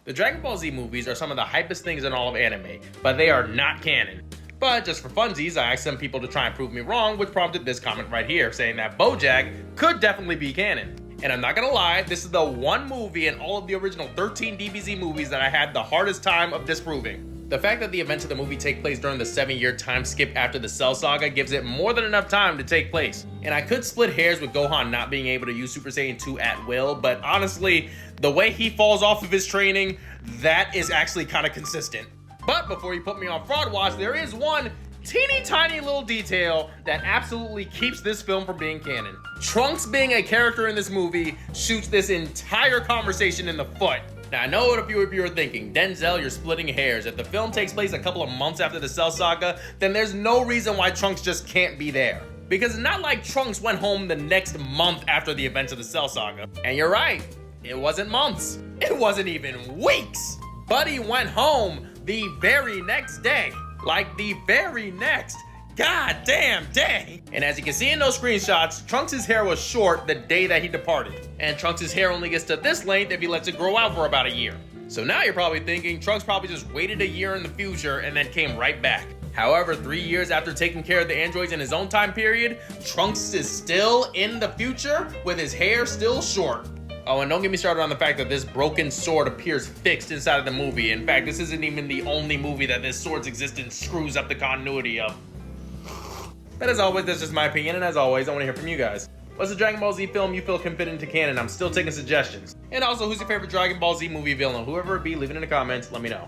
The Dragon Ball Z movies are some of the hypest things in all of anime, but they are not canon. But just for funsies, I asked some people to try and prove me wrong, which prompted this comment right here, saying that Bojack could definitely be canon. And I'm not gonna lie, this is the one movie in all of the original 13 DBZ movies that I had the hardest time of disproving. The fact that the events of the movie take place during the 7-year time skip after the Cell Saga gives it more than enough time to take place. And I could split hairs with Gohan not being able to use Super Saiyan 2 at will, but honestly, the way he falls off of his training, that is actually kind of consistent. But before you put me on fraud watch, there is one teeny tiny little detail that absolutely keeps this film from being canon. Trunks being a character in this movie shoots this entire conversation in the foot. Now, I know what a few of you are thinking. Denzel, you're splitting hairs. If the film takes place a couple of months after the Cell Saga, then there's no reason why Trunks just can't be there. Because it's not like Trunks went home the next month after the events of the Cell Saga. And you're right, it wasn't months. It wasn't even weeks. But he went home the very next day. Like the very next goddamn day. And as you can see in those screenshots, Trunks' hair was short the day that he departed. And Trunks' hair only gets to this length if he lets it grow out for about a year. So now you're probably thinking Trunks probably just waited a year in the future and then came right back. However, 3 years after taking care of the androids in his own time period, Trunks is still in the future with his hair still short. Oh, and don't get me started on the fact that this broken sword appears fixed inside of the movie. In fact, this isn't even the only movie that this sword's existence screws up the continuity of. But as always, that's just my opinion, and as always, I want to hear from you guys. What's the Dragon Ball Z film you feel can fit into canon? I'm still taking suggestions. And also, who's your favorite Dragon Ball Z movie villain? Whoever it be, leave it in the comments, let me know.